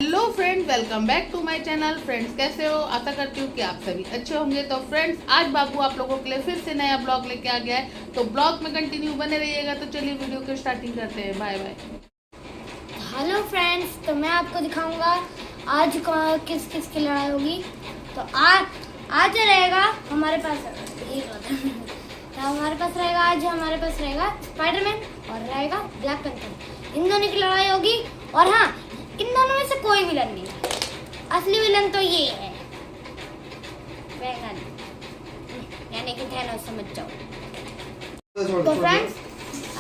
Hello friends, welcome back to my channel. Friends, कैसे हो? आशा करती हूँ कि आप सभी अच्छे होंगे। तो फ्रेंड्स, आज बाबू आप लोगों के लिए फिर से नया ब्लॉग लेके आ गया है, तो ब्लॉग में कंटिन्यू बने रहिएगा। तो चलिए वीडियो की स्टार्टिंग करते हैं। Bye bye. हेलो फ्रेंड्स, तो मैं आपको दिखाऊंगा आज किस किस की लड़ाई होगी। तो आज रहेगा हमारे पास तो हमारे पास रहेगा स्पाइडरमैन और रहेगा ब्लैक पैंथर। इन दोनों की लड़ाई होगी। और हाँ, इन दोनों में से कोई विलन नहीं है। असली विलन तो ये है, यानी कि थैनोस, समझ जाओ। तो फ्रेंड्स,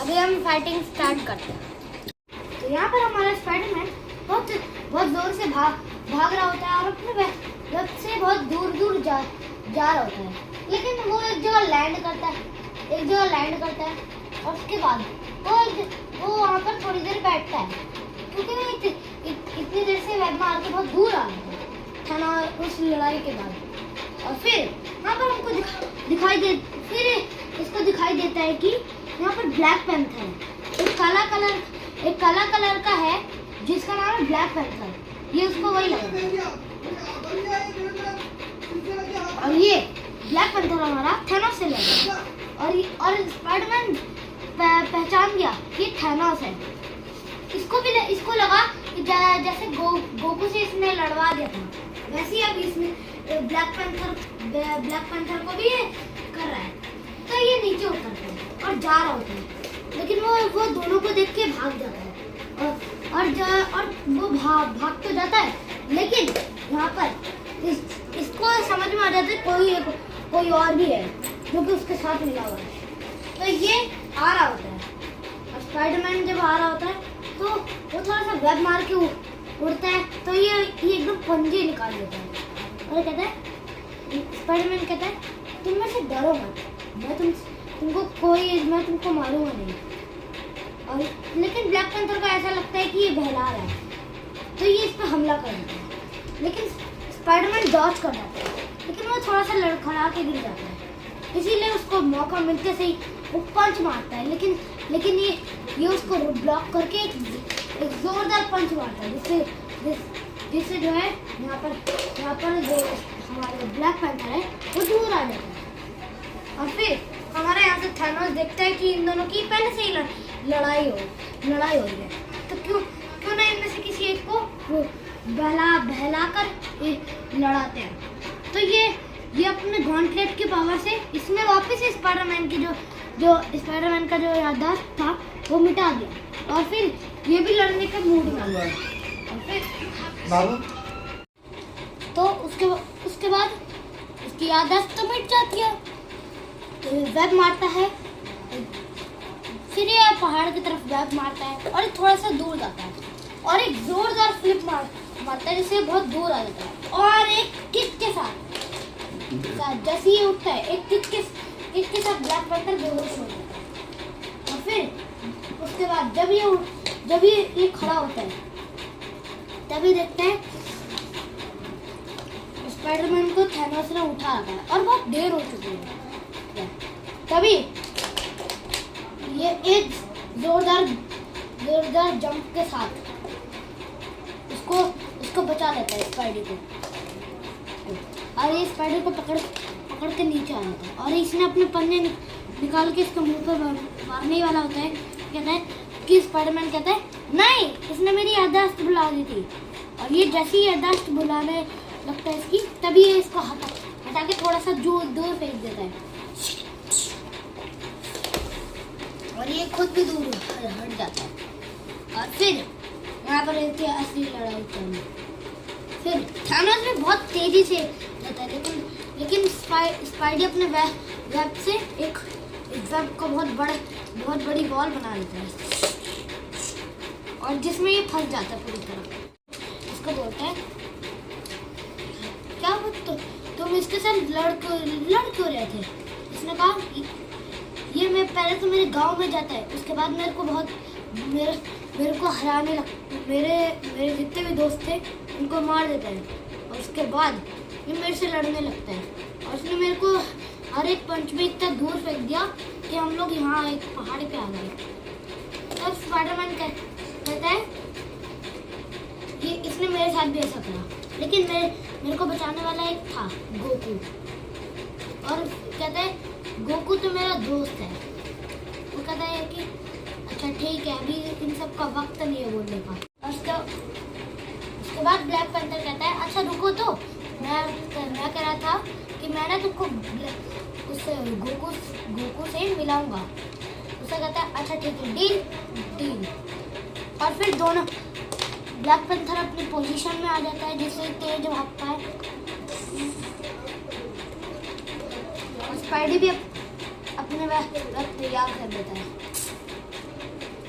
अभी हम फाइटिंग स्टार्ट करते हैं। तो यहाँ पर हमारा स्पाइडरमैन बहुत जोर से भाग रहा होता है और अपने वेब से बहुत दूर जा रहा होता है। लेकिन वो एक जगह लैंड करता है और उसके बाद वो वहाँ पर थोड़ी देर बैठता है, क्योंकि वो इतनी देर से वेब मार के बहुत दूर आ गया था ना उस लड़ाई के बाद। और फिर यहाँ पर हमको इसको दिखाई देता है कि यहाँ पर ब्लैक पैंथर है। एक काला कलर का है जिसका नाम है ब्लैक पैंथर। ये उसको वही लगा। और ये ब्लैक पैंथर हमारा थैनोस से लगा। और स्पाइडरमैन पहचान गया कि थैनोस है। इसको लगा कि जैसे गोकू से इसने लड़वा दिया था, वैसे ही अब इसमें ब्लैक पैंथर को भी ये कर रहा है। तो ये नीचे उतरता है और जा रहा होता है, लेकिन वो दोनों को देख के भाग जाता है। और वो भाग तो जाता है, लेकिन यहाँ पर इसको समझ में आ जाता है कोई और भी है जो कि उसके साथ मिला हुआ है। तो ये आ रहा होता है, और स्पाइडरमैन जब आ रहा होता है तो वो थोड़ा सा वेब मार के उड़ता है। तो ये एकदम पंजे निकाल देता है और कहता है, स्पाइडरमैन कहता है, तुम में से डरो मत, मैं तुमको मारूंगा नहीं। और लेकिन ब्लैक पैंथर को ऐसा लगता है कि ये बहला रहा है, तो ये इस पर हमला कर देता है। लेकिन स्पाइडरमैन डॉज कर जाता है, लेकिन वो थोड़ा सा लड़खड़ा के गिर जाता है। इसीलिए उसको मौका मिलते से ही वो पंच मारता है, लेकिन ये उसको ब्लॉक करके एक जोरदार पंच मारता है, जिससे जो है यहाँ पर जो हमारे ब्लैक पैंथर है वो दूर आ जाता है। और फिर हमारे यहाँ से थैनोस देखता है कि इन दोनों की पहले से ही लड़ाई हो रही है। तो क्यों ना इनमें से किसी एक को बहला कर लड़ाते हैं। तो ये अपने गॉन्टलेट की पावर से इसमें वापस स्पाइडरमैन की जो स्पाइडरमैन का जो याददाश्त था वो मिटा दिया, और फिर ये भी लड़ने का मूड में आ गया। और फिर तो उसके बाद उसकी याददाश्त तो मिट जाती है। तो वेब मारता है, फिर ये पहाड़ की तरफ वेब मारता है और थोड़ा सा दूर जाता है और एक जोरदार फ्लिप मारता है, जिससे बहुत दूर आ जाता है। और एक किक के साथ जैसे ही उठता है, एक किक के साथ ब्लैक पैंथर बेहोश हो जाता है। और फिर उसके बाद जब ये खड़ा होता है, तभी देखते हैं स्पाइडरमैन को थैनोस ने उठा रखा है और बहुत देर हो चुकी है। तभी ये एक जोरदार जंप के साथ उसको बचा लेता है, स्पाइडर को। और ये स्पाइडर को पकड़ के नीचे आ जाता है, और इसने अपने पन्ने निकाल के इसके मुंह पर मारने ही वाला होता है। कहता है कि स्पाइडरमैन कहता है, नहीं, इसने मेरी याददाश्त बुला दी थी। और ये जैसे ही याददाश्त बुलाने लगता है इसकी, तभी ये इसको हटा के थोड़ा सा दूर फेंक देता है, और ये खुद भी दूर हट जाता है। और फिर यहाँ पर रहती है असली लड़ाई चलने। फिर थैनोस भी बहुत तेजी से जाता है, लेकिन स्पाइडी अपने वेब से एक वेब को बहुत बड़ी बॉल बना लेता है, और जिसमें ये फंस जाता है पूरी तरह। इसको बोलता है, क्या तुम इसके साथ लड़ क्यों रहे थे? इसने कहा, ये मैं पहले तो मेरे गांव में जाता है, उसके बाद मेरे को हराने मेरे जितने भी दोस्त थे उनको मार देता है, और उसके बाद ये मेरे से लड़ने लगता है। और उसने मेरे को हर एक पंच में इतना दूर फेंक दिया कि हम लोग यहाँ एक पहाड़ पे आ गए। तब स्पाइडरमैन कहता है कि इसने मेरे मेरे साथ भी ऐसा करा, लेकिन मेरे को बचाने वाला एक था, गोकू। और कहता है गोकू तो मेरा दोस्त है। वो कहता है कि अच्छा ठीक है, अभी इन सब का वक्त नहीं है बोलने का। और उसके बाद ब्लैक पैंथर कहता है अच्छा रुको, तो मैं कह रहा था कि मैं ना तुमको उस गोकू से मिलाऊंगा। उसे कहता है अच्छा ठीक है, डील। और फिर दोनों ब्लैक पैंथर अपनी पोजीशन में आ जाता है जिससे तेज भागता है। और स्पाइडी भी अपने रथ तैयार कर देता है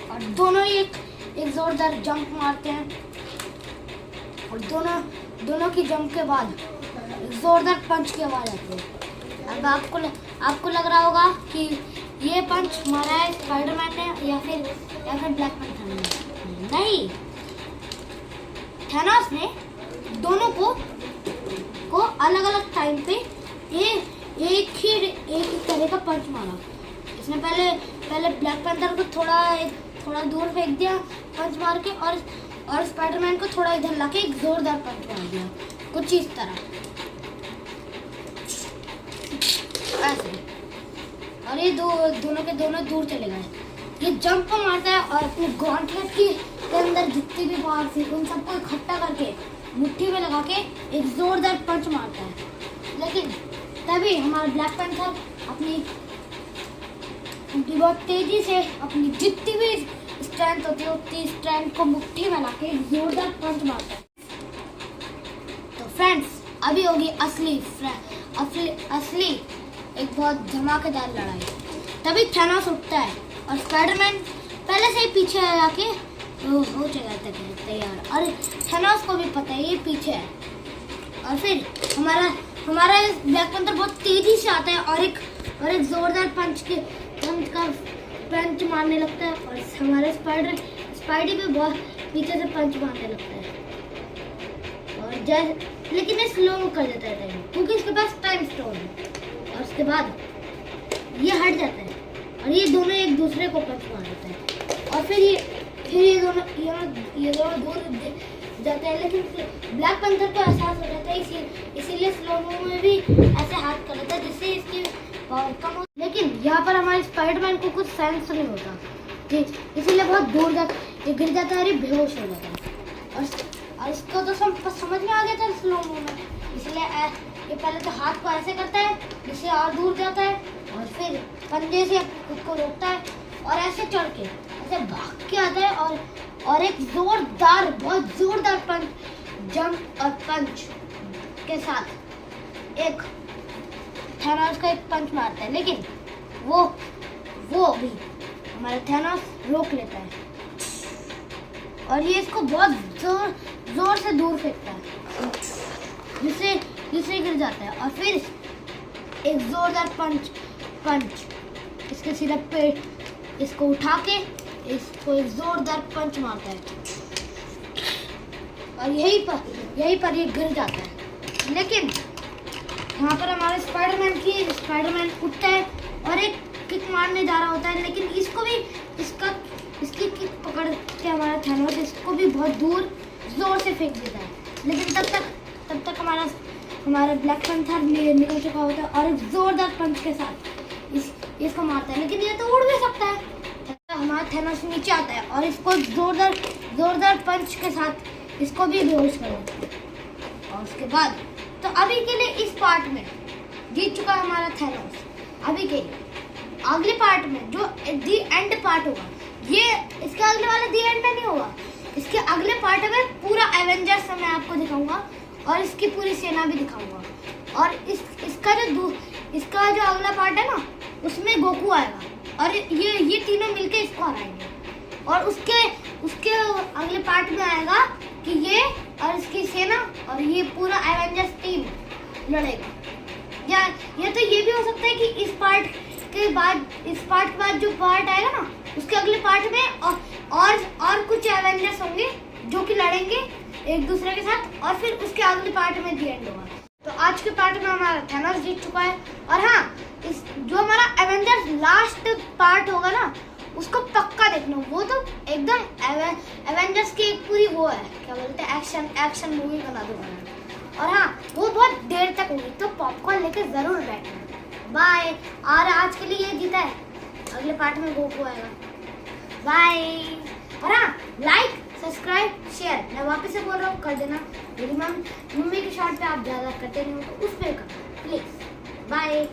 और दोनों ही एक जोरदार जंप मारते हैं। और दोनों की जंप के बाद जोरदार पंच की आवाज आती है। अब आपको लग रहा होगा कि ये पंच मारा है स्पाइडरमैन ने या फिर ब्लैक पैंथर ने। नहीं, थैनोस ने दोनों को अलग अलग टाइम पे एक ही तरह का पंच मारा। इसने पहले ब्लैक पैंथर को थोड़ा दूर फेंक दिया पंच मार के, और स्पाइडरमैन को थोड़ा इधर लाके एक जोरदार पंच मार दिया, कुछ इस तरह ऐसे। और ये दोनों के दोनों दूर चले गए। ये जंप मारता है और अपने गॉन्टलेट के अंदर जितनी भी पावर थी उन सबको इकट्ठा करके मुट्ठी में लगा के एक जोरदार पंच मारता है। लेकिन तभी हमारा ब्लैक पैंथर अपनी बहुत तेजी से अपनी जितनी भी स्ट्रेंथ होती है उतनी स्ट्रेंथ को मुट्ठी में लाके एक जोरदार पंच मारता है। तो फ्रेंड्स, अभी होगी असली एक बहुत धमाकेदार लड़ाई। तभी थैनोस उठता है और स्पाइडरमैन पहले से ही पीछे आके हो चुका तैयार, और थैनोस को भी पता है ये पीछे है। और फिर हमारा ब्लैक पैंथर बहुत तेजी से आता है और एक जोरदार पंच मारने लगता है। और हमारे स्पाइडी भी बहुत पीछे से पंच मारने लगता है। और लेकिन ये स्लो कर देता है टाइम, क्योंकि इसके पास टाइम स्टोन है। और उसके बाद ये हट जाता है और ये दोनों एक दूसरे को पंच मार देते हैं। और फिर ये दोनों दूर जाते हैं। लेकिन ब्लैक पैंथर को एहसास हो जाता है, इसीलिए स्लो में भी ऐसे हाथ कर देता है जिससे इसकी पावर कम हो। लेकिन यहाँ पर हमारे स्पाइडरमैन को कुछ सेंस नहीं होता, इसीलिए बहुत दूर जाकर गिर जाता है और बेहोश हो जाता है। और इसको तो समझ में आ गया था स्लो में, इसलिए ये पहले तो हाथ को ऐसे करता है जिससे और दूर जाता है, और फिर पंजे से खुद को रोकता है और ऐसे चढ़ के ऐसे भाग के आता है और एक बहुत जोरदार पंच जंप और पंच के साथ एक थैनोस का एक पंच मारता है। लेकिन वो भी हमारा थैनोस रोक लेता है और ये इसको बहुत जोर से दूर फेंकता है जिससे गिर जाता है। और फिर एक जोरदार पंच इसके सीधा पेट इसको उठा के इसको एक जोरदार पंच मारता है और यहीं पर ये गिर जाता है। लेकिन यहाँ पर हमारे स्पाइडरमैन उठता है और एक किक मारने जा रहा होता है, लेकिन इसको भी इसकी किक पकड़ के हमारा थैनोस इसको भी बहुत दूर जोर से फेंक देता है। लेकिन तब तक हमारा ब्लैक पैंथर निकल चुका होता है और एक जोरदार पंच के साथ इसको मारता है। लेकिन ये तो उड़ भी सकता है। हमारा थैनोस नीचे आता है और इसको जोरदार पंच के साथ इसको भी बेहोश कर देता है। और उसके बाद तो अभी के लिए इस पार्ट में जीत चुका है हमारा थैनोस। अभी के लिए अगले पार्ट में जो दी एंड पार्ट होगा, ये इसके अगले वाला दी एंड में नहीं होगा। इसके अगले पार्ट में पूरा एवेंजर्स मैं आपको दिखाऊंगा और इसकी पूरी सेना भी दिखाऊंगा। और इसका जो अगला पार्ट है ना, उसमें गोकू आएगा और ये तीनों मिलके इसको हराएंगे। और उसके अगले पार्ट में आएगा कि ये और इसकी सेना और ये पूरा एवेंजर्स टीम लड़ेगा। या ये तो ये भी हो सकता है कि इस पार्ट के बाद जो पार्ट आएगा ना, उसके अगले पार्ट में और कुछ एवेंजर्स होंगे जो कि लड़ेंगे एक दूसरे के साथ, और फिर उसके अगले पार्ट में दी एंड होगा। तो आज के पार्ट में हमारा थैनोस जीत चुका है। और हाँ, जो हमारा एवेंजर्स लास्ट पार्ट होगा ना, उसको पक्का देखना। वो तो एकदम एवेंजर्स की एक पूरी वो है, क्या बोलते हैं, एक्शन मूवी बना दो। और हाँ, वो बहुत देर तक होगी, तो पॉपकॉर्न लेके जरूर बैठना। बाय। और आज के लिए ये जीता है, अगले पार्ट में गोकू आएगा। बाय। और हाँ, लाइक सब्सक्राइब शेयर, मैं वापस से बोल रहा हूँ, कर देना। मेरी मम्मी के शॉर्ट पे आप ज़्यादा करते नहीं हो तो उस पर करना प्लीज़। बाय।